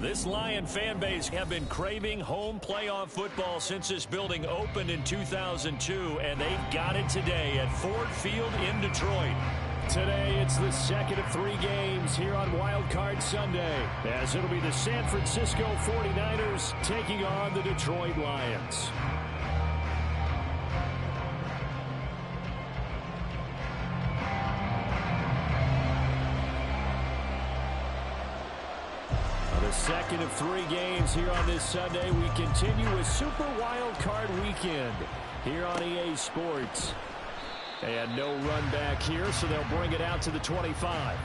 This Lion fan base have been craving home playoff football since this building opened in 2002, and they've got it today at Ford Field in Detroit. Today, it's the second of 3 games here on Wild Card Sunday, as it'll be the San Francisco 49ers taking on the Detroit Lions. The second of 3 games here on this Sunday. We continue with Super Wild Card Weekend here on EA Sports. And no run back here, so they'll bring it out to the 25.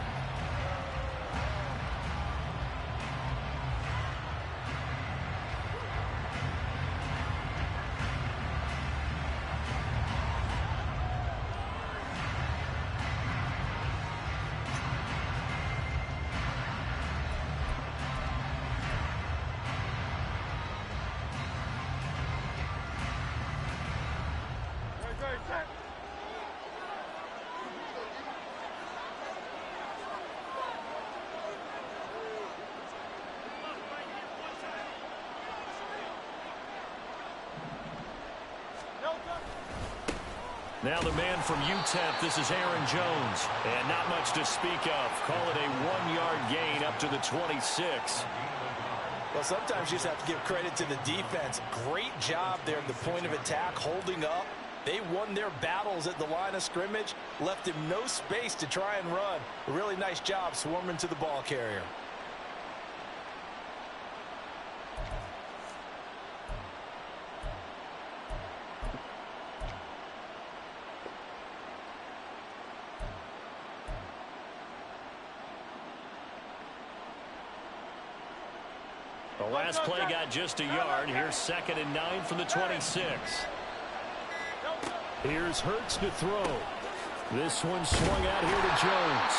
Now the man from UTEP, this is Aaron Jones. And not much to speak of. Call it a 1-yard gain up to the 26. Well, sometimes you just have to give credit to the defense. Great job there at the point of attack, holding up. They won their battles at the line of scrimmage, left him no space to try and run. A really nice job swarming to the ball carrier. The last play got just a yard. Here's 2nd and 9 from the 26. Here's Hurts to throw. This one swung out here to Jones.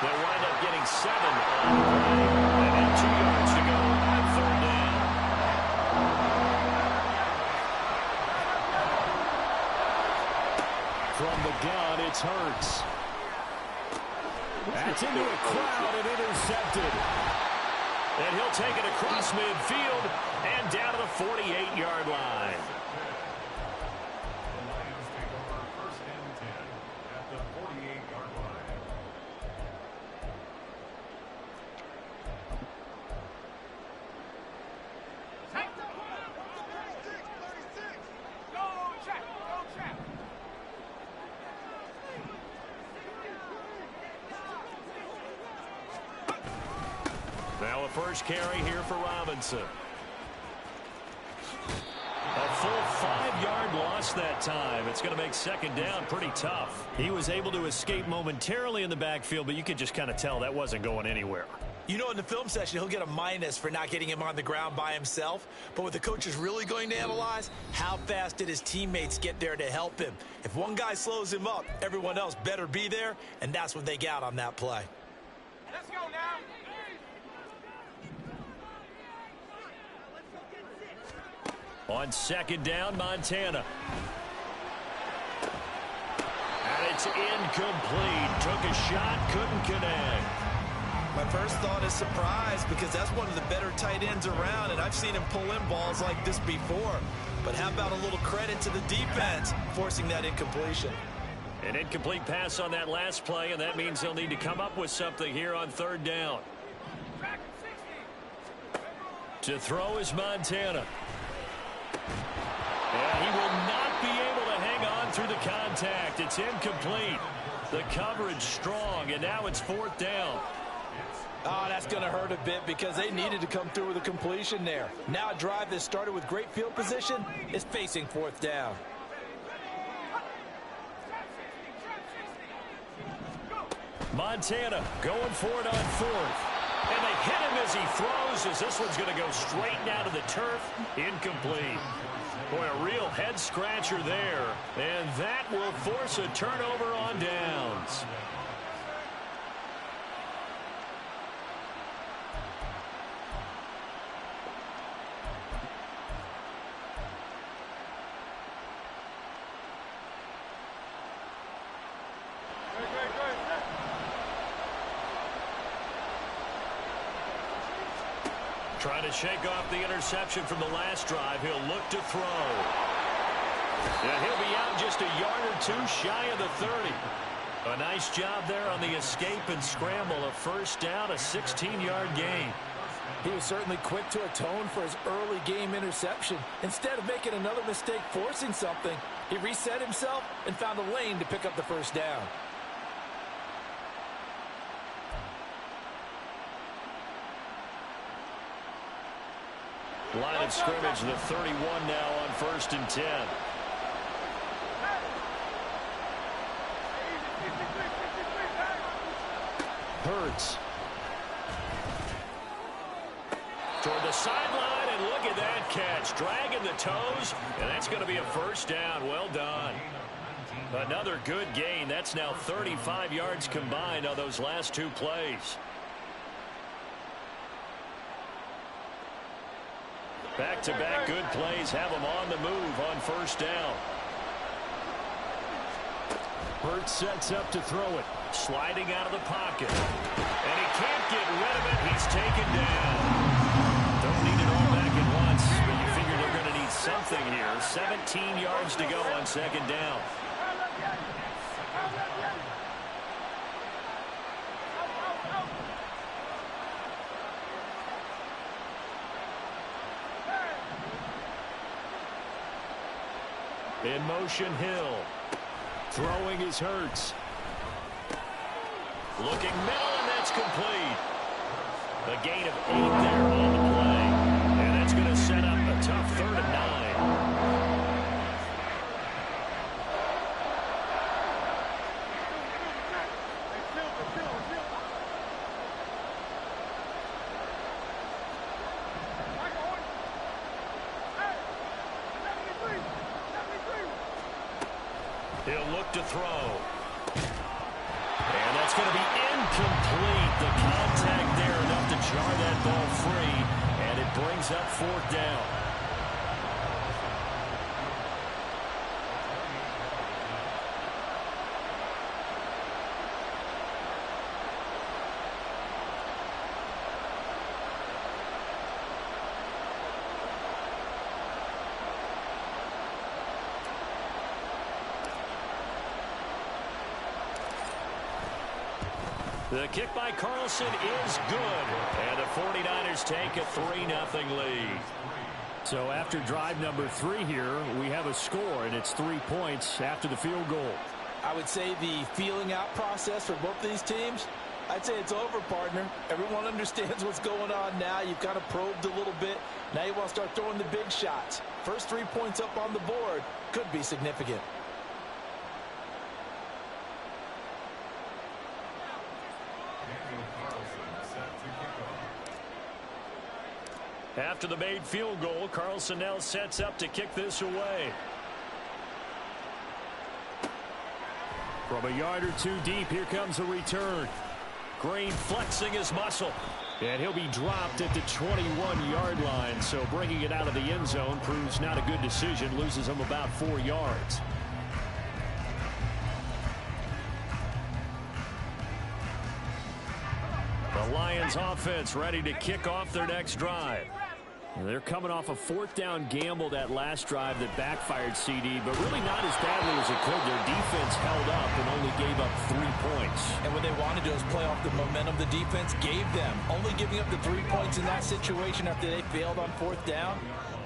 They'll wind up getting 7 on the play. And then 2 yards to go on 3rd down. From the gun, it's Hurts. That's into a crowd and intercepted. And he'll take it across midfield and down to the 48-yard line. The Lions take over 1st and 10 at the 48-yard line. Now a first carry here for Robinson. A full 5-yard loss that time. It's going to make 2nd down pretty tough. He was able to escape momentarily in the backfield, but you could just kind of tell that wasn't going anywhere. You know, in the film session, he'll get a minus for not getting him on the ground by himself. But what the coach is really going to analyze, how fast did his teammates get there to help him? If one guy slows him up, everyone else better be there, and that's what they got on that play. Let's go now. On 2nd down, Montana. And it's incomplete. Took a shot, couldn't connect. My first thought is surprise, because that's one of the better tight ends around, and I've seen him pull in balls like this before. But how about a little credit to the defense forcing that incompletion? An incomplete pass on that last play, and that means they'll need to come up with something here on 3rd down. To throw is Montana. And he will not be able to hang on through the contact. It's incomplete. The coverage strong, and now it's 4th down. Oh, that's going to hurt a bit because they needed to come through with a completion there. Now a drive that started with great field position is facing 4th down. Montana going for it on 4th. And they hit him as he throws, as this one's going to go straight down to the turf. Incomplete. Boy, a real head-scratcher there. And that will force a turnover on downs. Trying to shake off the interception from the last drive. He'll look to throw. And he'll be out just a yard or two shy of the 30. A nice job there on the escape and scramble. A first down, a 16-yard gain. He was certainly quick to atone for his early game interception. Instead of making another mistake forcing something, he reset himself and found a lane to pick up the first down. Line of scrimmage, the 31 now on 1st and 10. Hurts. Toward the sideline, and look at that catch. Dragging the toes, and that's going to be a first down. Well done. Another good gain. That's now 35 yards combined on those last two plays. Back-to-back good plays have them on the move on first down. Hurts sets up to throw it. Sliding out of the pocket. And he can't get rid of it. He's taken down. Don't need it all back at once, but you figure they're going to need something here. 17 yards to go on second down. In motion, Hill. Throwing his Hurts. Looking middle, and that's complete. A gain of 8 there on the play. And that's going to set up a tough 3rd and 9. He'll look to throw. And that's going to be incomplete. The contact there enough to jar that ball free. And it brings up 4th down. The kick by Carlson is good. And the 49ers take a 3-0 lead. So after drive number 3 here, we have a score, and it's 3 points after the field goal. I would say the feeling out process for both these teams, I'd say it's over, partner. Everyone understands what's going on now. You've kind of probed a little bit. Now you want to start throwing the big shots. First 3 points up on the board could be significant. After the made field goal, Carlson now sets up to kick this away. From a yard or 2 deep, here comes a return. Green flexing his muscle. And he'll be dropped at the 21-yard line. So bringing it out of the end zone proves not a good decision. Loses him about 4 yards. The Lions offense ready to kick off their next drive. They're coming off a 4th down gamble that last drive that backfired, CD, but really not as badly as it could. Their defense held up and only gave up 3 points. And what they wanted to do is play off the momentum the defense gave them. Only giving up the 3 points in that situation after they failed on 4th down.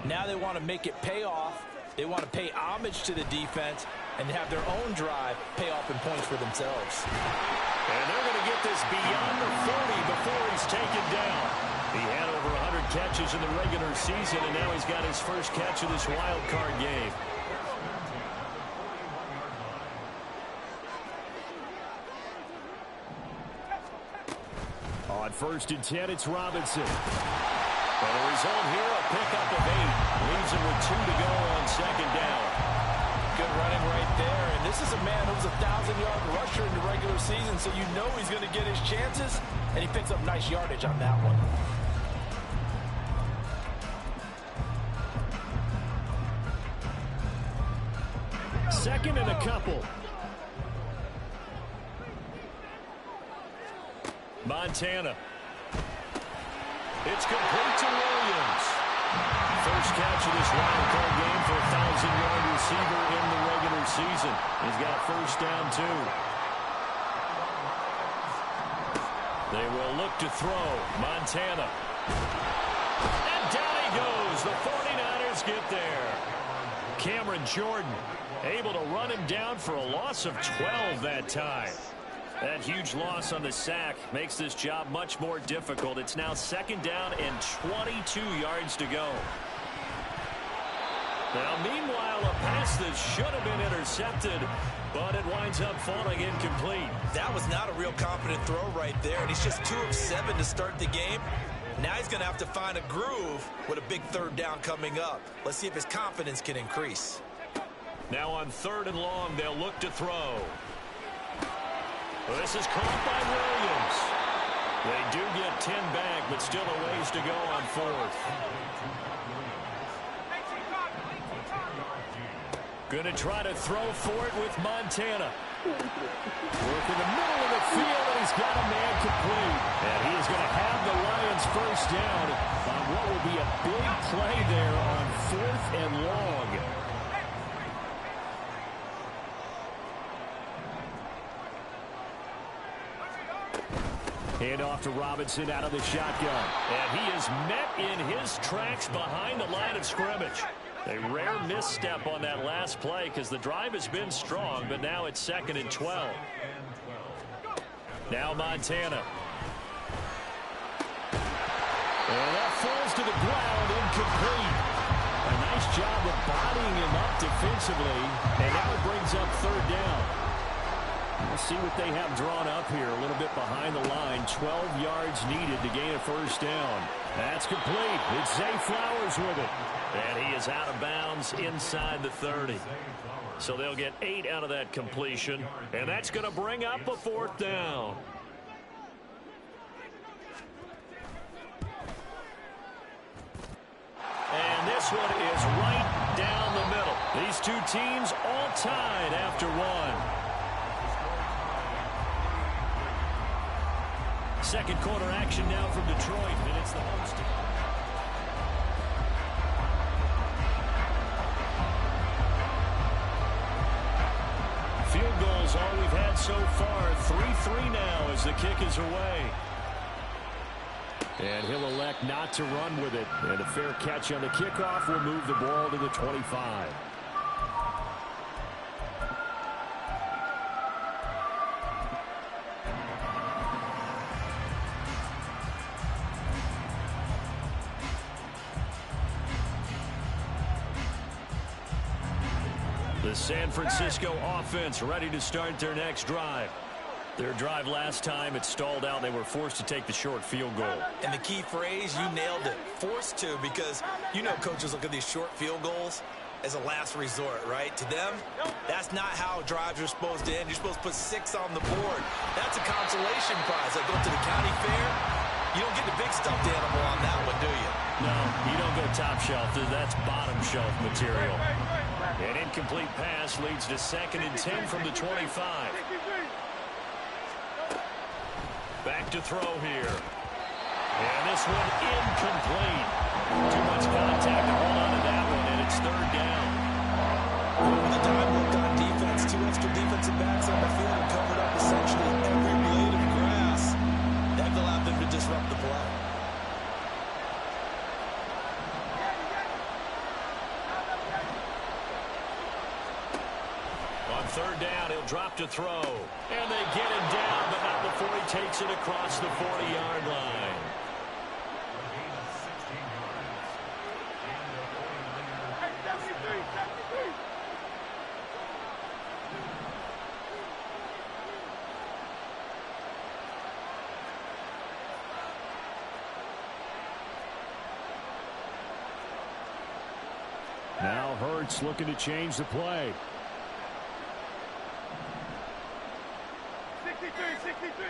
Now they want to make it pay off. They want to pay homage to the defense and have their own drive pay off in points for themselves. And they're going to get this beyond the 40 before he's taken down. He had over 100 catches in the regular season, and now he's got his first catch of this wild card game. On 1st and 10, it's Robinson. And the result here, a pickup of 8. Leaves him with 2 to go on second down. Good running right there. And this is a man who's a 1,000-yard rusher in the regular season, so you know he's going to get his chances, and he picks up nice yardage on that one. Second and a couple. It's complete to Williams. First catch of this wild card game for a 1,000-yard receiver in the regular season. He's got a first down, too. They will look to throw. Montana. And down he goes. The 49ers get there. Cameron Jordan able to run him down for a loss of 12 that time. That huge loss on the sack makes this job much more difficult. It's now second down and 22 yards to go. Now, meanwhile, a pass that should have been intercepted, but it winds up falling incomplete. That was not a real confident throw right there, and he's just 2 of 7 to start the game. Now he's going to have to find a groove with a big third down coming up. Let's see if his confidence can increase. Now on 3rd and long, they'll look to throw. Well, this is caught by Williams. They do get 10 back, but still a ways to go on 4th. Going to try to throw for it with Montana. Work in the middle of the field, and he's got a man complete. And he is going to have the Lions first down on what will be a big play there on 4th and long. Hand off to Robinson out of the shotgun. And he is met in his tracks behind the line of scrimmage. A rare misstep on that last play because the drive has been strong, but now it's 2nd and 12. Now Montana. And that falls to the ground, incomplete. A nice job of bodying him up defensively, and now it brings up 3rd down. We'll see what they have drawn up here. A little bit behind the line. 12 yards needed to gain a first down. That's complete. It's Zay Flowers with it. And he is out of bounds inside the 30. So they'll get 8 out of that completion. And that's going to bring up a 4th down. And this one is right down the middle. These two teams all tied after one. Second quarter action now from Detroit, and it's the host. Field goals all we've had so far. 3-3 now as the kick is away. And he'll elect not to run with it. And a fair catch on the kickoff will move the ball to the 25. The San Francisco offense ready to start their next drive. Their drive last time, it stalled out. They were forced to take the short field goal. And the key phrase, you nailed it, forced to, because you know coaches look at these short field goals as a last resort, right? To them, that's not how drives are supposed to end. You're supposed to put 6 on the board. That's a consolation prize. Like go to the county fair, you don't get the big stuffed animal on that one, do you? No, you don't go top shelf. That's bottom shelf material. An incomplete pass leads to 2nd and 10 from the 25. Back to throw here. And this one incomplete. Too much contact to hold on to that one, and it's 3rd down. Over the time worked on defense, 2 extra defensive backs on the field and covered up essentially every blade of grass. That allowed them to disrupt the play. On 3rd down, he'll drop to throw. And they get him down, but not before he takes it across the 40-yard line. Now Hurts looking to change the play. 63.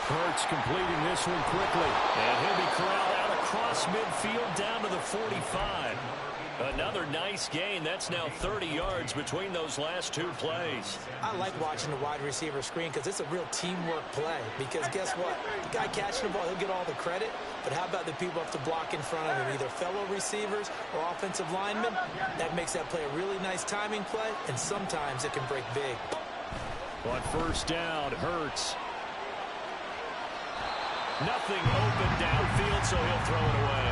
Hurts completing this one quickly. And he'll be corralled out across midfield down to the 45. Another nice gain. That's now 30 yards between those last two plays. I like watching the wide receiver screen because it's a real teamwork play. Because guess what? The guy catching the ball, he'll get all the credit. But how about the people up to block in front of him, either fellow receivers or offensive linemen? That makes that play a really nice timing play, and sometimes it can break big. On first down, Hurts. Nothing open downfield, so he'll throw it away.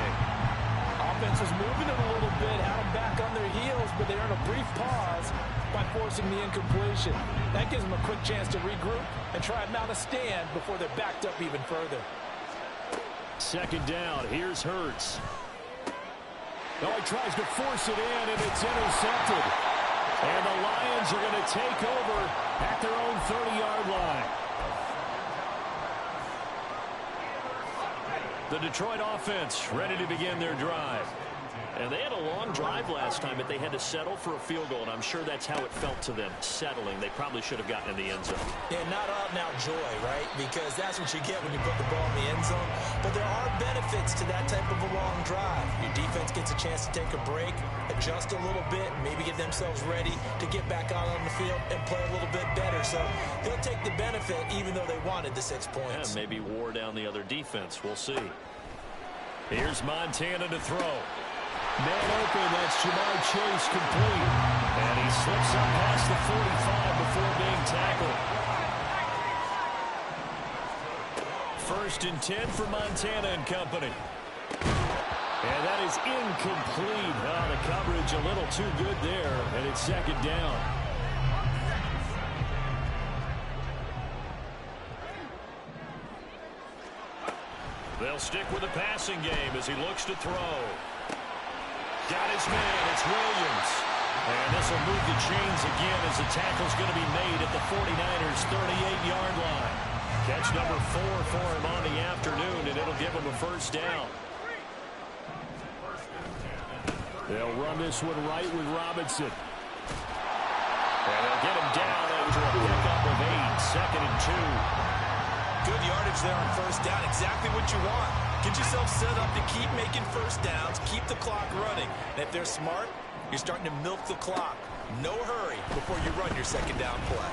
Offense was moving it a little bit, had them back on their heels, but they earned a brief pause by forcing the incompletion. That gives them a quick chance to regroup and try and mount a stand before they're backed up even further. Second down, here's Hurts. Oh, he tries to force it in, and it's intercepted. And the Lions are going to take over at their own 30-yard line. The Detroit offense ready to begin their drive. And they had a long drive last time, but they had to settle for a field goal, and I'm sure that's how it felt to them, settling. They probably should have gotten in the end zone. Yeah, not out-and-out joy, right? Because that's what you get when you put the ball in the end zone. But there are benefits to that type of a long drive. Your defense gets a chance to take a break, adjust a little bit, maybe get themselves ready to get back out on the field and play a little bit better. So they'll take the benefit even though they wanted the 6 points. Yeah, maybe wore down the other defense. We'll see. Here's Montana to throw. Man open, that's Jamar Chase complete. And he slips up past the 45 before being tackled. First and 10 for Montana and company. And that is incomplete. Oh, the coverage a little too good there, and it's second down. They'll stick with the passing game as he looks to throw. Got his man, it's Williams. And this will move the chains again as the tackle's going to be made at the 49ers' 38-yard line. Catch number 4 for him on the afternoon, and it'll give him a first down. They'll run this one right with Robinson. And they'll get him down after a pickup of 8, second and 2. Good yardage there on first down, exactly what you want. Get yourself set up to keep making first downs, keep the clock running. And if they're smart, you're starting to milk the clock. No hurry before you run your second down play.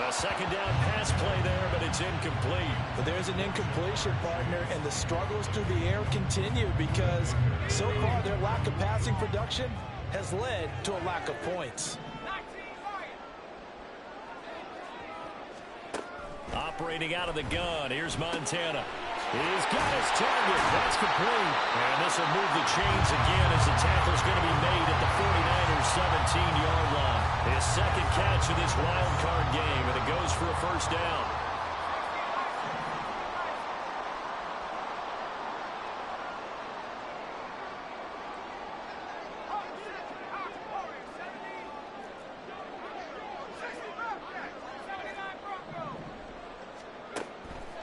A second down pass play there, but it's incomplete. But there's an incompletion, partner, and the struggles through the air continue because so far their lack of passing production has led to a lack of points. Operating out of the gun, here's Montana. He's got his target. That's complete. And this will move the chains again as the tackle's going to be made at the 49ers' 17-yard line. His second catch of this wild card game, and it goes for a first down.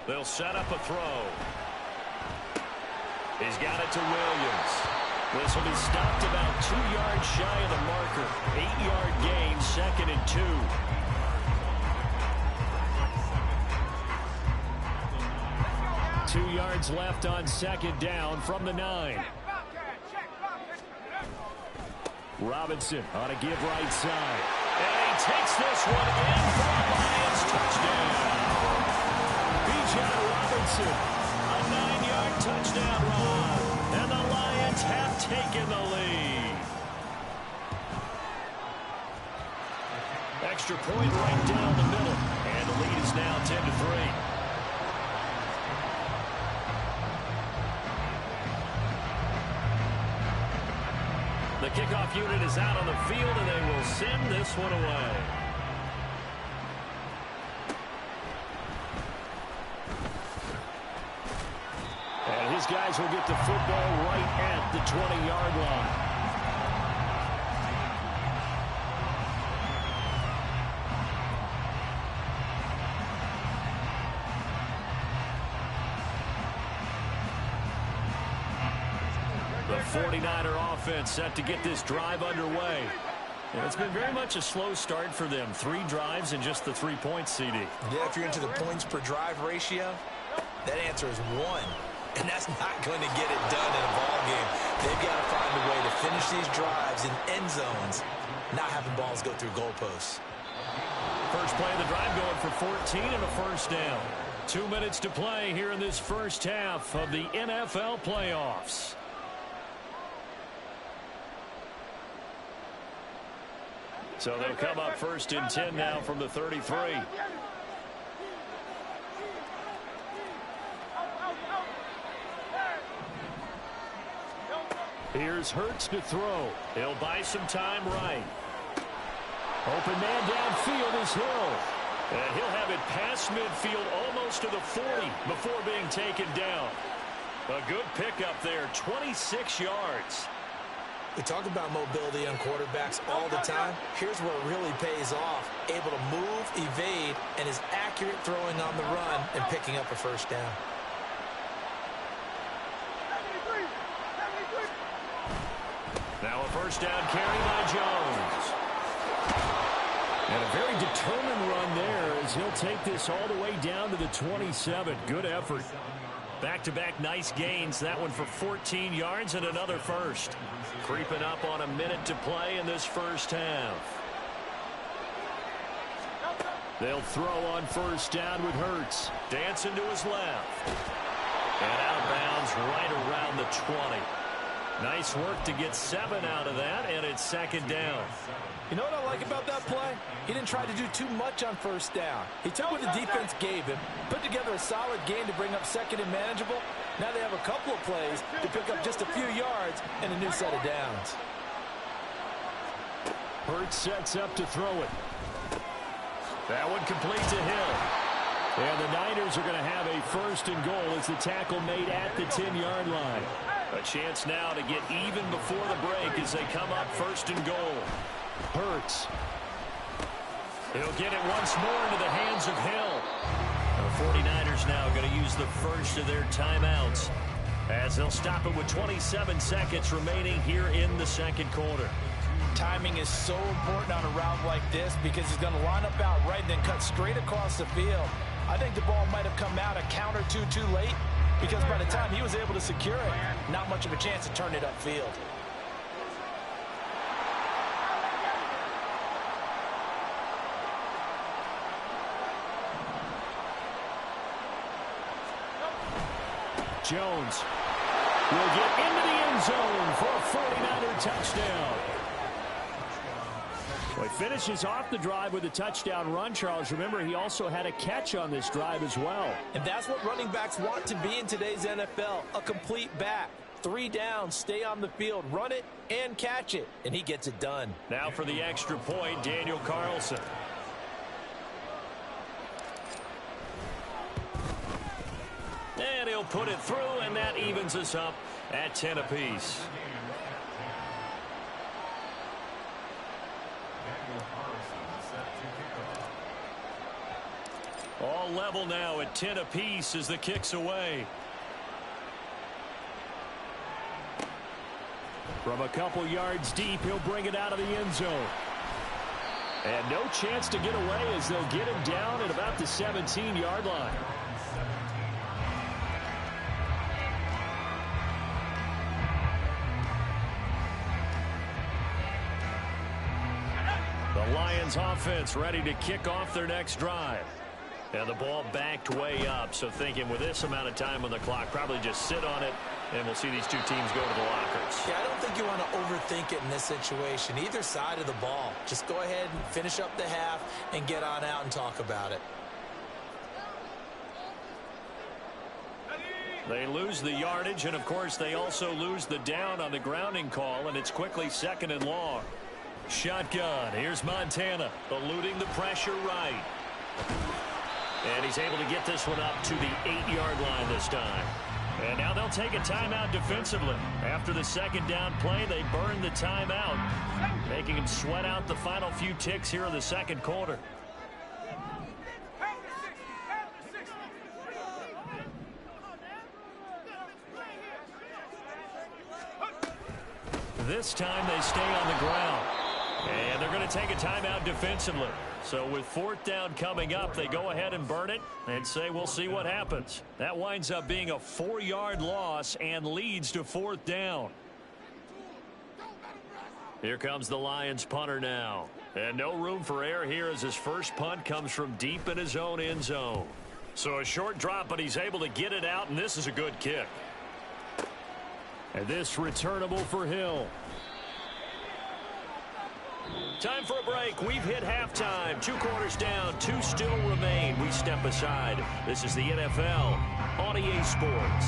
They'll set up a throw. He's got it to Williams. This will be stopped about 2 yards shy of the marker. 8-yard gain, second and 2. Two yards left on second down from the 9. Robinson on a give right side. And he takes this one in for a Lions touchdown. Robinson, a 9-yard touchdown run, and the Lions have taken the lead. Extra point right down the middle, and the lead is now 10-3. The kickoff unit is out on the field, and they will send this one away. And his guys will get the football right at the 20-yard line. The 49er offense set to get this drive underway. And it's been very much a slow start for them. 3 drives and just the 3 points, CD. Yeah, if you're into the points per drive ratio, that answer is 1. And that's not going to get it done in a ball game. They've got to find a way to finish these drives in end zones, not having balls go through goalposts. First play of the drive going for 14 and a first down. 2 minutes to play here in this first half of the NFL playoffs. So they'll come up first and 10 now from the 33. Here's Hurts to throw. He'll buy some time right. Open man downfield is Hill. And he'll have it past midfield almost to the 40 before being taken down. A good pickup there, 26 yards. We talk about mobility on quarterbacks all the time. Here's where it really pays off. Able to move, evade, and is accurate throwing on the run and picking up a first down. Now a first down carry by Jones. And a very determined run there as he'll take this all the way down to the 27. Good effort. Back-to-back nice gains. That one for 14 yards and another first. Creeping up on a minute to play in this first half. They'll throw on first down with Hurts. Dancing to his left. And out of bounds right around the 20. Nice work to get 7 out of that, and it's second down. You know what I like about that play? He didn't try to do too much on first down. He took what the defense gave him, put together a solid game to bring up second and manageable. Now they have a couple of plays to pick up just a few yards and a new set of downs. Hurts sets up to throw it. That one complete to Hill. And the Niners are going to have a first and goal as the tackle made at the 10-yard line. A chance now to get even before the break as they come up first and goal. Hurts. He'll get it once more into the hands of Hill. The 49ers now going to use the first of their timeouts as they'll stop it with 27 seconds remaining here in the second quarter. Timing is so important on a route like this because he's going to line up out right and then cut straight across the field. I think the ball might have come out a count or two too late because by the time he was able to secure it, not much of a chance to turn it upfield. Jones will get into the end zone for a 49er touchdown. Well, he finishes off the drive with a touchdown run, Charles. Remember, he also had a catch on this drive as well. And that's what running backs want to be in today's NFL, a complete back. 3 downs, stay on the field, run it, and catch it. And he gets it done. Now for the extra point, Daniel Carlson. And he'll put it through, and that evens us up at 10 apiece. All level now at 10 apiece as the kick's away. From a couple yards deep, he'll bring it out of the end zone. And no chance to get away as they'll get him down at about the 17-yard line. The Lions offense ready to kick off their next drive. And the ball backed way up, so thinking with this amount of time on the clock, probably just sit on it, and we'll see these two teams go to the lockers. Yeah, I don't think you want to overthink it in this situation. Either side of the ball. Just go ahead and finish up the half and get on out and talk about it. They lose the yardage, and, of course, they also lose the down on the grounding call, and it's quickly second and long. Shotgun. Here's Montana, eluding the pressure right. And he's able to get this one up to the 8-yard line this time. And now they'll take a timeout defensively. After the second down play, they burn the timeout, making him sweat out the final few ticks here in the second quarter. This time they stay on the ground. And they're going to take a timeout defensively. So with fourth down coming up, they go ahead and burn it and say we'll see what happens. That winds up being a 4-yard loss and leads to fourth down. Here comes the Lions punter now. And no room for error here as his first punt comes from deep in his own end zone. So a short drop, but he's able to get it out, and this is a good kick. And this returnable for Hill. Time for a break. We've hit halftime. 2 quarters down. 2 still remain. We step aside. This is the NFL on EA Sports.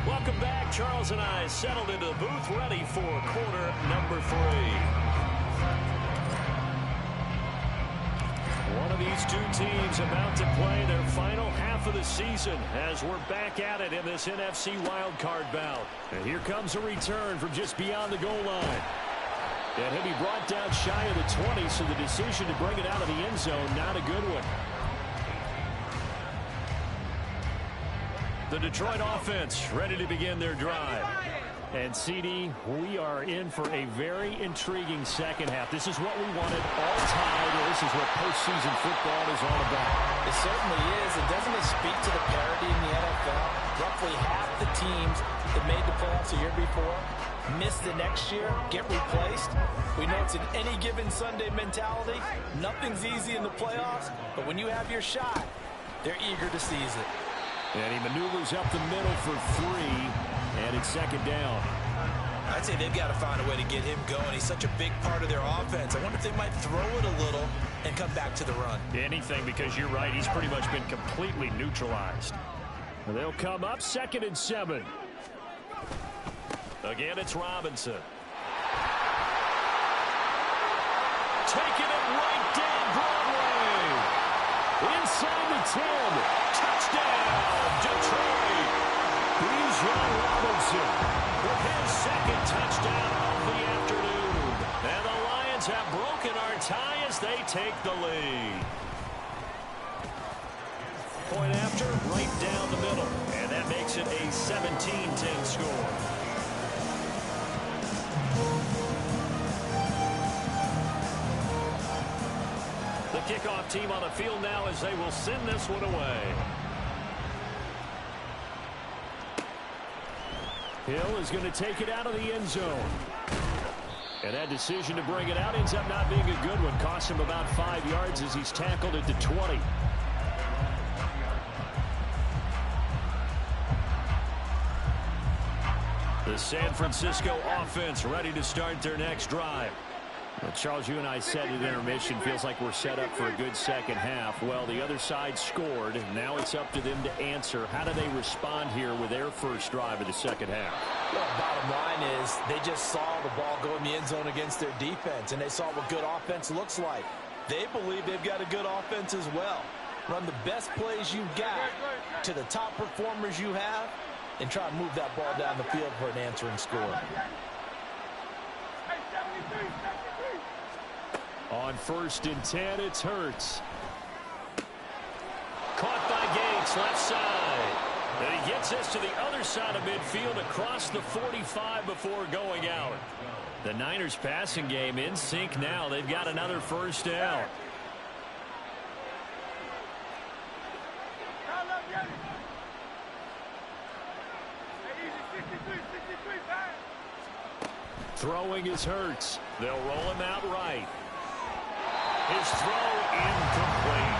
Welcome back. Charles and I settled into the booth ready for quarter number 3. One of these two teams about to play their final half of the season as we're back at it in this NFC wildcard bout. And here comes a return from just beyond the goal line. And he'll be brought down shy of the 20, so the decision to bring it out of the end zone, not a good one. The Detroit offense ready to begin their drive. And, CD, we are in for a very intriguing second half. This is what we wanted all time. This is what postseason football is all about. It certainly is. And doesn't it speak to the parity in the NFL? Roughly half the teams that made the playoffs a year before miss the next year, get replaced. We know it's an any given Sunday mentality. Nothing's easy in the playoffs, but when you have your shot, they're eager to seize it. And he maneuvers up the middle for 3, and it's second down. I'd say they've got to find a way to get him going. He's such a big part of their offense. I wonder if they might throw it a little and come back to the run. Anything, because you're right. He's pretty much been completely neutralized. And they'll come up 2nd and 7. Again, it's Robinson. Taking it right down Broadway. Inside the 10. Touchdown, Detroit. Bijan Robinson with his 2nd touchdown of the afternoon. And the Lions have broken our tie as they take the lead. Point after, right down the middle. And that makes it a 17-10 score. The kickoff team on the field now as they will send this one away. Hill is going to take it out of the end zone. And that decision to bring it out ends up not being a good one. Costs him about 5 yards as he's tackled at the 20. The San Francisco offense ready to start their next drive. Well, Charles, you and I said at intermission, feels like we're set up for a good second half. Well, the other side scored. Now it's up to them to answer. How do they respond here with their first drive of the second half? Well, bottom line is they just saw the ball go in the end zone against their defense, and they saw what good offense looks like. They believe they've got a good offense as well. Run the best plays you've got to the top performers you have, and try to move that ball down the field for an answering score. On 1st and 10, it's Hurts. Caught by Gates, left side. And he gets this to the other side of midfield across the 45 before going out. The Niners passing game in sync now. They've got another first down. Throwing is Hurts. They'll roll him out right. His throw incomplete.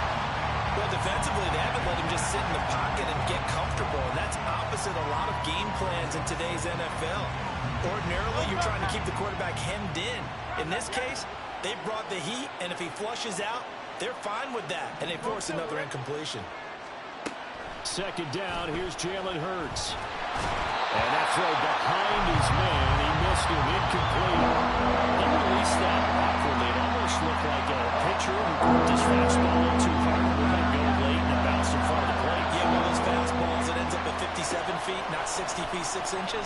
Well, defensively, they haven't let him just sit in the pocket and get comfortable, and that's opposite a lot of game plans in today's NFL. Ordinarily, you're trying to keep the quarterback hemmed in. In this case, they brought the heat, and if he flushes out, they're fine with that, and they force another incompletion. Second down, here's Jalen Hurts. And that throw behind his man, he missed him, incomplete. He released that awkwardly. It almost looked like a pitcher who gripped his fastball a little too hard and let it go late and it bounced in front of the plate. Yeah, one of those fastballs that ends up at 57 feet, not 60 feet, 6 inches.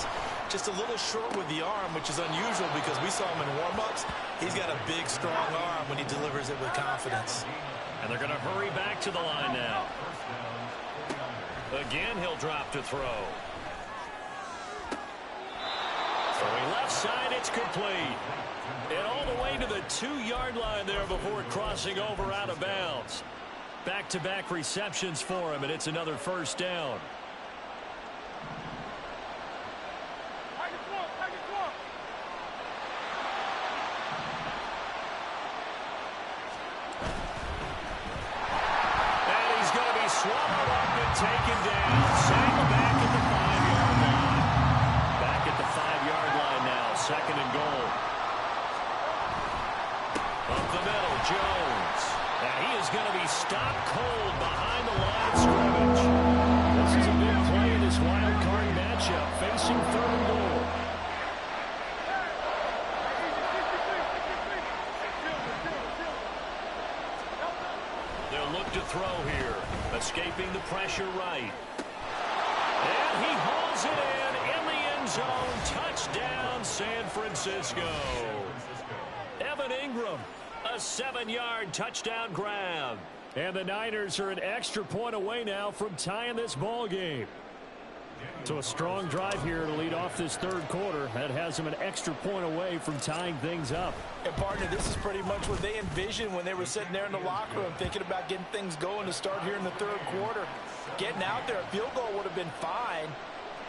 Just a little short with the arm, which is unusual because we saw him in warm-ups. He's got a big, strong arm when he delivers it with confidence. And they're going to hurry back to the line now. Again, he'll drop to throw. Going left side, it's complete. And all the way to the 2-yard line there before crossing over out of bounds. Back-to-back receptions for him, and it's another first down. And he's going to be swallowed up and taken down. Sacked back at the 5-yard line. Back at the 5-yard line now, second and goal. Up the middle, Jones. And he is going to be stopped cold behind the line of scrimmage. This is a big play in this wild card matchup, facing third and goal. They'll look to throw here, escaping the pressure right. And he hauls it in the end zone. Touchdown, San Francisco. Evan Ingram. A 7-yard touchdown grab. And the Niners are an extra point away now from tying this ball game. So a strong drive here to lead off this third quarter. That has them an extra point away from tying things up. And partner, this is pretty much what they envisioned when they were sitting there in the locker room thinking about getting things going to start here in the third quarter. Getting out there, a field goal would have been fine.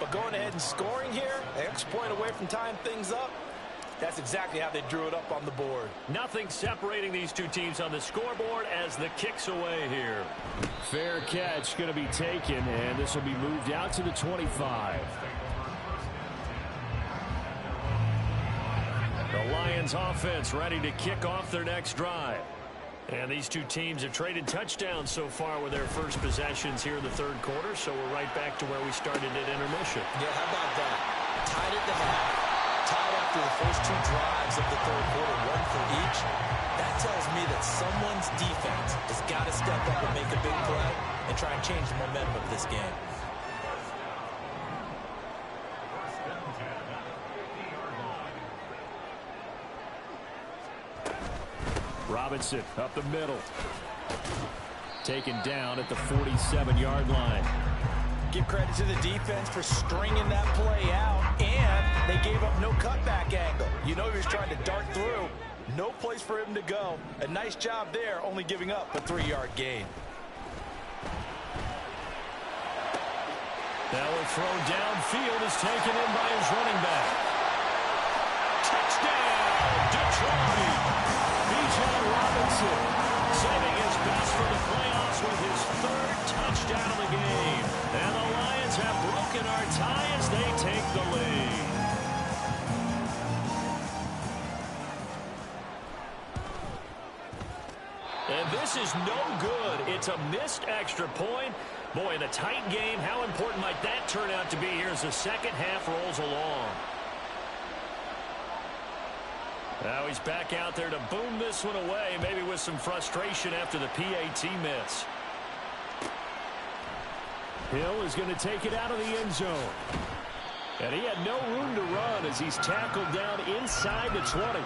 But going ahead and scoring here, an extra point away from tying things up, that's exactly how they drew it up on the board. Nothing separating these two teams on the scoreboard as the kick's away here. Fair catch going to be taken, and this will be moved out to the 25. The Lions offense ready to kick off their next drive. And these two teams have traded touchdowns so far with their first possessions here in the third quarter, so we're right back to where we started at intermission. Yeah, how about that? Tied at the half. Tied after the first two drives of the third quarter, one for each. That tells me that someone's defense has got to step up and make a big play and try and change the momentum of this game. Robinson up the middle. Taken down at the 47-yard line. Give credit to the defense for stringing that play out, and they gave up no cutback angle. You know he was trying to dart through. No place for him to go. A nice job there, only giving up a 3-yard gain. That will throw downfield is taken in by his running back. Touchdown, Detroit. Bijan Robinson saving his best for the playoffs with his third touchdown of the game. And the Lions have broken our tie as they take the lead. And this is no good. It's a missed extra point. Boy, in a tight game, how important might that turn out to be here as the second half rolls along? Now he's back out there to boom this one away, maybe with some frustration after the PAT miss. Hill is going to take it out of the end zone. And he had no room to run as he's tackled down inside the 20.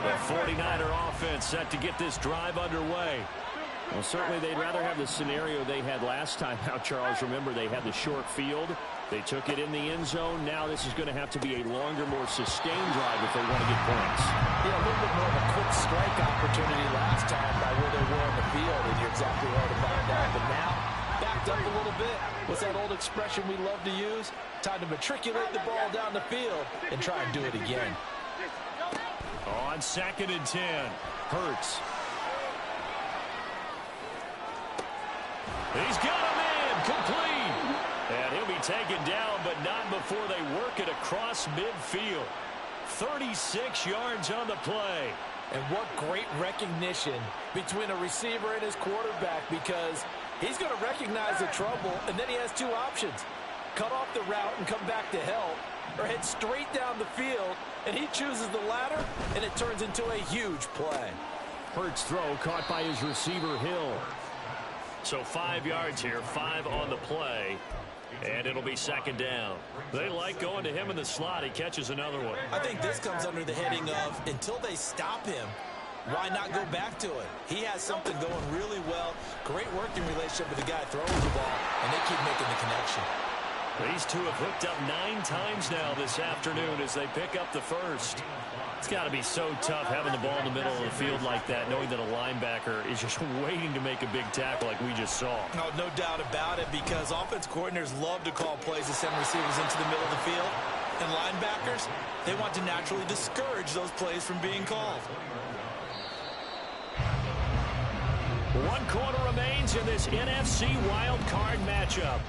The 49er offense set to get this drive underway. Well, certainly they'd rather have the scenario they had last time out, Charles. Remember, they had the short field. They took it in the end zone. Now this is going to have to be a longer, more sustained drive if they want to get points. Yeah, a little bit more of a quick strike opportunity last time by where they were on the field, and you're exactly right about that. But now, backed up a little bit. What's that old expression we love to use? Time to matriculate the ball down the field and try and do it again. On 2nd and 10, Hurts. He's got him in, complete. And he'll be taken down, but not before they work it across midfield. 36 yards on the play. And what great recognition between a receiver and his quarterback, because he's going to recognize the trouble, and then he has two options. Cut off the route and come back to help, or head straight down the field, and he chooses the latter, and it turns into a huge play. Hurts throw caught by his receiver, Hill. So 5 yards here, 5 on the play, and it'll be 2nd down. They like going to him in the slot. He catches another one. I think this comes under the heading of, until they stop him, why not go back to it? He has something going really well. Great working relationship with the guy throwing the ball, and they keep making the connection. These two have hooked up 9 times now this afternoon as they pick up the first. It's got to be so tough having the ball in the middle of the field like that, knowing that a linebacker is just waiting to make a big tackle like we just saw. No doubt about it, because offense coordinators love to call plays to send receivers into the middle of the field. And linebackers, they want to naturally discourage those plays from being called. 1 quarter remains in this NFC wild card matchup.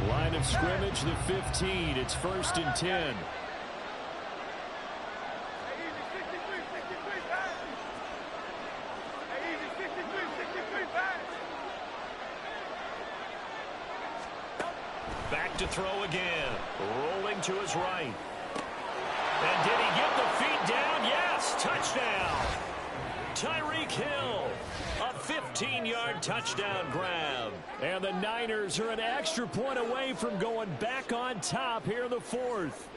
Line of scrimmage, the 15. It's 1st and 10. Back to throw again. Rolling to his right. And did he get the feet down? Yes! Touchdown! Tyreek Hill. A 15-yard touchdown grab. And the Niners are an extra point away from going back on top here in the 4th.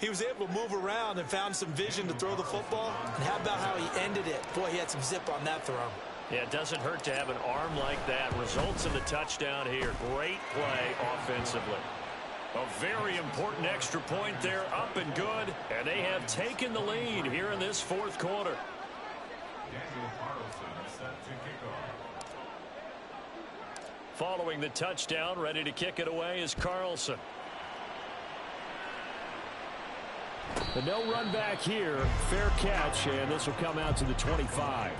He was able to move around and found some vision to throw the football. And how about how he ended it? Boy, he had some zip on that throw. Yeah, it doesn't hurt to have an arm like that. Results in the touchdown here. Great play offensively. A very important extra point there, up and good. And they have taken the lead here in this 4th quarter. Following the touchdown, ready to kick it away is Carlson. The no run back here, fair catch, and this will come out to the 25.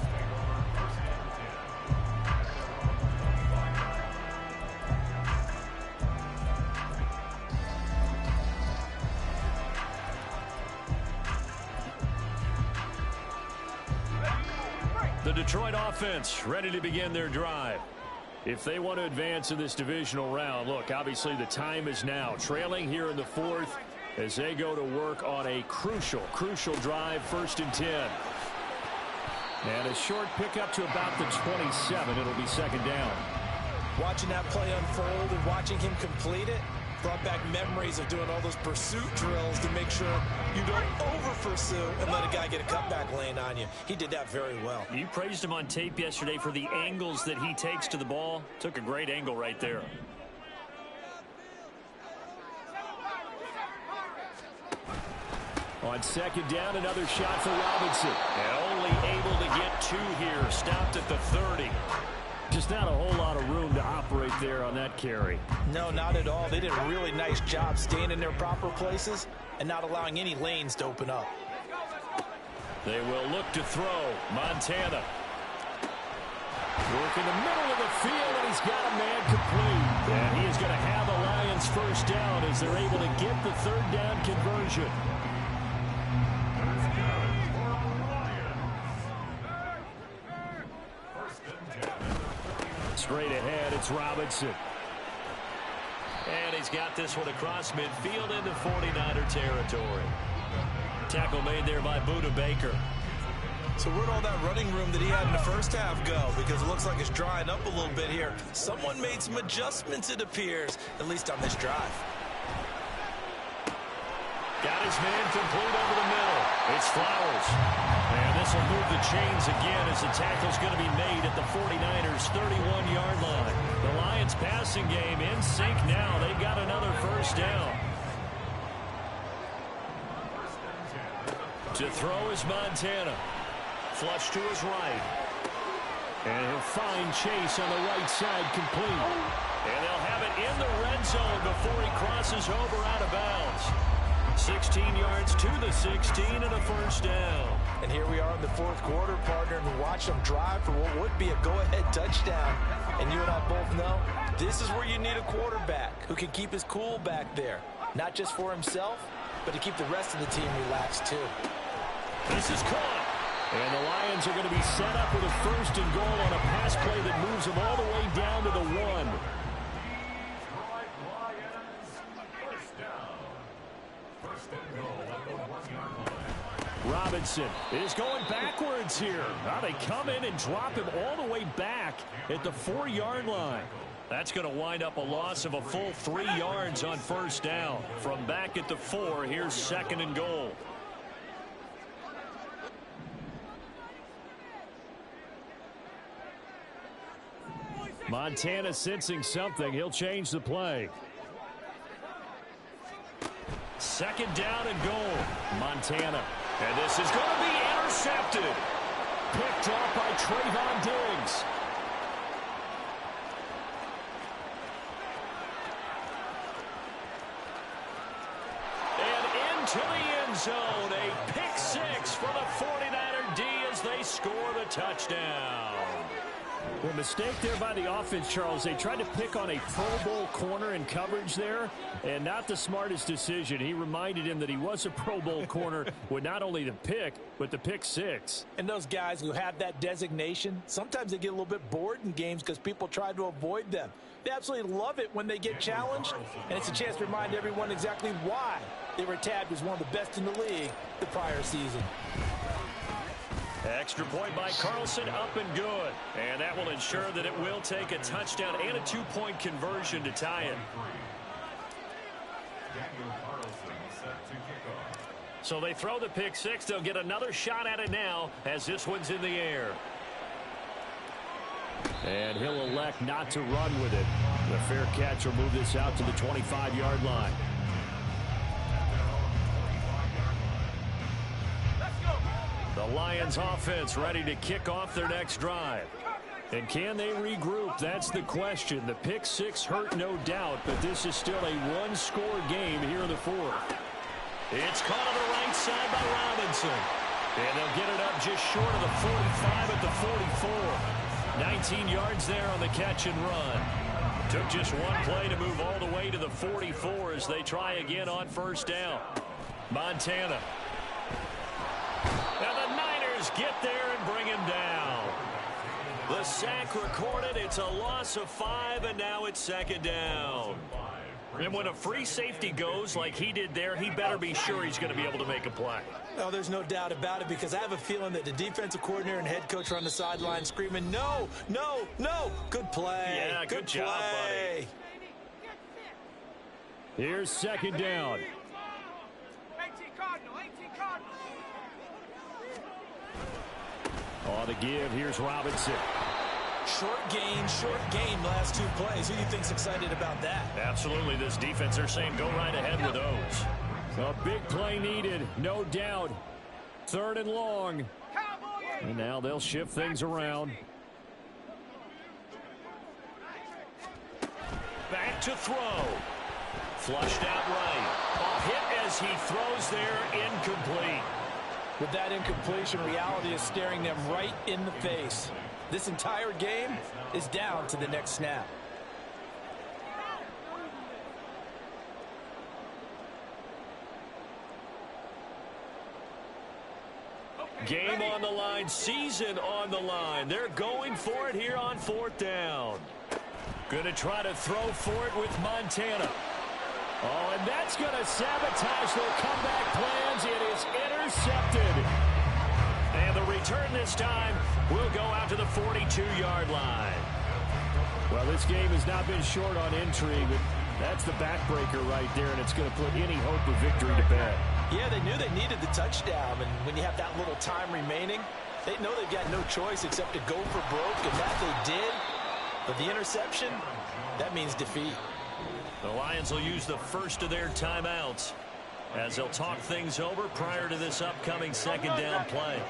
The Detroit offense ready to begin their drive. If they want to advance in this divisional round, look, obviously the time is now. Trailing here in the 4th as they go to work on a crucial drive, 1st and 10. And a short pickup to about the 27. It'll be 2nd down. Watching that play unfold and watching him complete it brought back memories of doing all those pursuit drills to make sure you don't over-pursue and let a guy get a cutback lane on you. He did that very well. You praised him on tape yesterday for the angles that he takes to the ball. Took a great angle right there. On 2nd down, another shot for Robinson. And only able to get 2 here. Stopped at the 30. Just not a whole lot of room to operate there on that carry. No, not at all. They did a really nice job staying in their proper places and not allowing any lanes to open up. They will look to throw. Montana. Work in the middle of the field, and he's got a man complete. And he is going to have the Lions 1st down as they're able to get the 3rd down conversion. Straight ahead, it's Robinson. And he's got this one across midfield into 49er territory. Tackle made there by Buda Baker. So where'd all that running room that he had in the first half go? Because it looks like it's drying up a little bit here. Someone made some adjustments, it appears, at least on this drive. Got his man complete over the middle. It's Flowers. And this will move the chains again as the tackle's going to be made at the 49ers' 31-yard line. The Lions passing game in sync now. They've got another 1st down. To throw is Montana. Flush to his right. And he'll find Chase on the right side complete. And they'll have it in the red zone before he crosses over out of bounds. 16 yards to the 16 and a 1st down. And here we are in the 4th quarter, partner, and watch them drive for what would be a go-ahead touchdown. And you and I both know this is where you need a quarterback who can keep his cool back there. Not just for himself, but to keep the rest of the team relaxed too. This is caught. And the Lions are going to be set up with a 1st and goal on a pass play that moves them all the way down to the 1. Robinson is going backwards here. Now they come in and drop him all the way back at the 4-yard line. That's going to wind up a loss of a full 3 yards on first down. From back at the 4, here's 2nd and goal. Montana sensing something. He'll change the play. 2nd down and goal. Montana. And this is going to be intercepted. Picked off by Trayvon Diggs. And into the end zone. A pick 6 for the 49er D as they score the touchdown. Well, mistake there by the offense, Charles. They tried to pick on a Pro Bowl corner in coverage there, and not the smartest decision. He reminded him that he was a Pro Bowl corner with not only the pick, but the pick 6. And those guys who have that designation, sometimes they get a little bit bored in games because people try to avoid them. They absolutely love it when they get challenged, and it's a chance to remind everyone exactly why they were tabbed as one of the best in the league the prior season. Extra point by Carlson, up and good. And that will ensure that it will take a touchdown and a 2-point conversion to tie it. So they throw the pick 6. They'll get another shot at it now as this one's in the air. And he'll elect not to run with it. The fair catch will move this out to the 25-yard line. The Lions offense ready to kick off their next drive. And can they regroup? That's the question. The pick 6 hurt, no doubt, but this is still a one-score game here in the 4th. It's caught on the right side by Robinson. And they'll get it up just short of the 45 at the 44. 19 yards there on the catch and run. Took just one play to move all the way to the 44 as they try again on first down. Montana. And the Niners get there and bring him down. The sack recorded. It's a loss of 5, and now it's 2nd down. And when a free safety goes like he did there, he better be sure he's going to be able to make a play. No, there's no doubt about it, because I have a feeling that the defensive coordinator and head coach are on the sideline screaming, no, no, no. Good play. Yeah, good job, buddy. Here's 2nd down. 18 Cardinal, 18 Cardinal. On the give, here's Robinson. Short game, last 2 plays. Who do you think's excited about that? Absolutely, this defense, they're saying go right ahead with those. A big play needed, no doubt. 3rd and long. And now they'll shift things around. Back to throw. Flushed out right. A hit as he throws there, incomplete. With that incompletion, reality is staring them right in the face. This entire game is down to the next snap. Game on the line, season on the line. They're going for it here on 4th down. Going to try to throw for it with Montana. Oh, and that's going to sabotage their comeback plans. It is intercepted. And the return this time will go out to the 42-yard line. Well, this game has not been short on intrigue, but that's the backbreaker right there, and it's going to put any hope of victory to bed. Yeah, they knew they needed the touchdown, and when you have that little time remaining, they know they've got no choice except to go for broke, and that they did. But the interception, that means defeat. The Lions will use the first of their timeouts as they'll talk things over prior to this upcoming 2nd down play.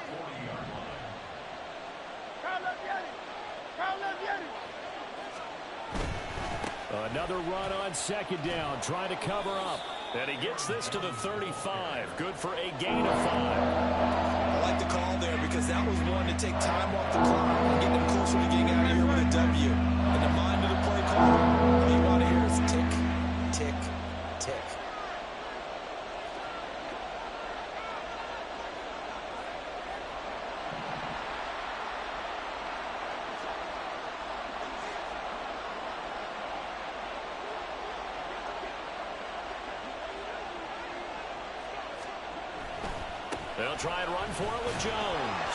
Another run on 2nd down, trying to cover up. And he gets this to the 35. Good for a gain of 5. I like the call there because that was one to take time off the clock and get them closer to getting out of here with a W. In the mind of the play caller, all you want to hear is tick, tick, tick. They'll try and run for it with Jones.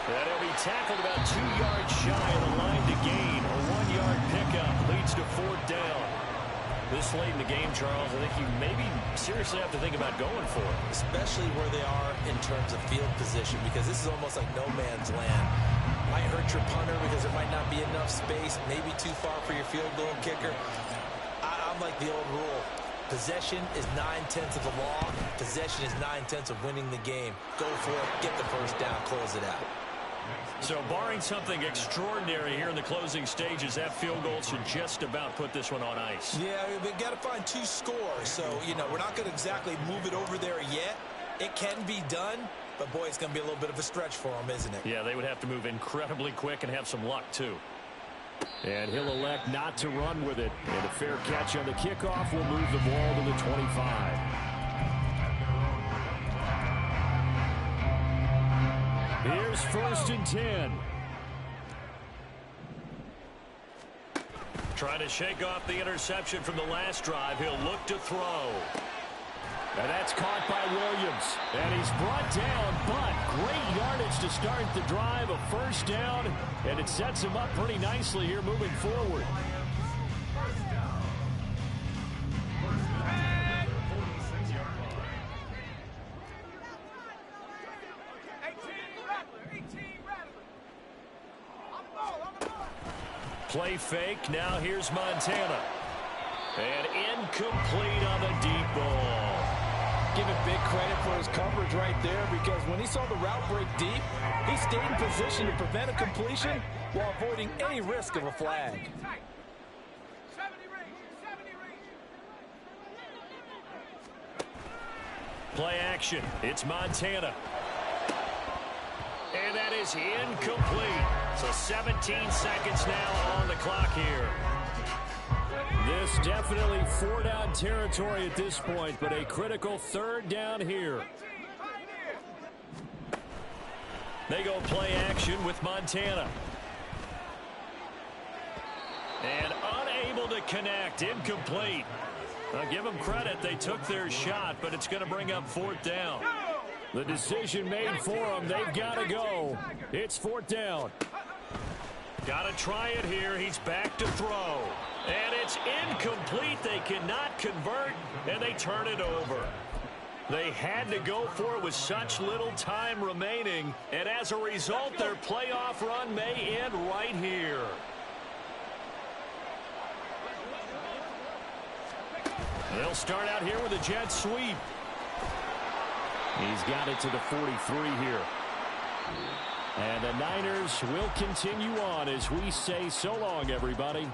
And he'll be tackled about 2 yards shy of the line to gain. A 1-yard pickup leads to This late in the game, Charles, I think you maybe seriously have to think about going for it. Especially where they are in terms of field position, because this is almost like no man's land. Might hurt your punter because there might not be enough space, maybe too far for your field goal kicker. I'm like the old rule. Possession is 9/10 of the law. Possession is 9/10 of winning the game. Go for it, get the first down, close it out. So barring something extraordinary here in the closing stages, that field goal should just about put this one on ice. Yeah, we've got to find 2 scores. So, we're not going to exactly move it over there yet. It can be done, but, boy, it's going to be a little bit of a stretch for them, isn't it? Yeah, they would have to move incredibly quick and have some luck, too. And he'll elect not to run with it. And a fair catch on the kickoff will move the ball to the 25. Here's 1st and 10. Trying to shake off the interception from the last drive. He'll look to throw. And that's caught by Williams. And he's brought down, but great yardage to start the drive. A first down, and it sets him up pretty nicely here moving forward. Play fake. Now here's Montana. And incomplete on the deep ball. Give him big credit for his coverage right there, because when he saw the route break deep, he stayed in position to prevent a completion while avoiding any risk of a flag. Play action. It's Montana. And that is incomplete. So 17 seconds now on the clock here. This definitely 4-down territory at this point, but a critical 3rd down here. They go play action with Montana. And unable to connect. Incomplete. I'll give them credit. They took their shot, but it's going to bring up 4th down. The decision made for them. They've got to go. It's 4th down. Got to try it here. He's back to throw. And it's incomplete. They cannot convert, and they turn it over. They had to go for it with such little time remaining, and as a result, their playoff run may end right here. They'll start out here with a jet sweep. He's got it to the 43 here. And the Niners will continue on as we say so long, everybody.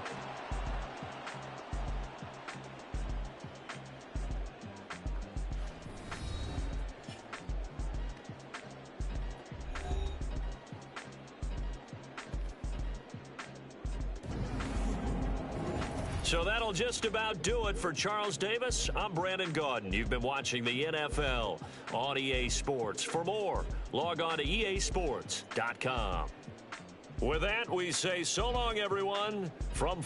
So that'll just about do it for Charles Davis. I'm Brandon Gaudin. You've been watching the NFL on EA Sports. For more, log on to easports.com. With that, we say so long, everyone, from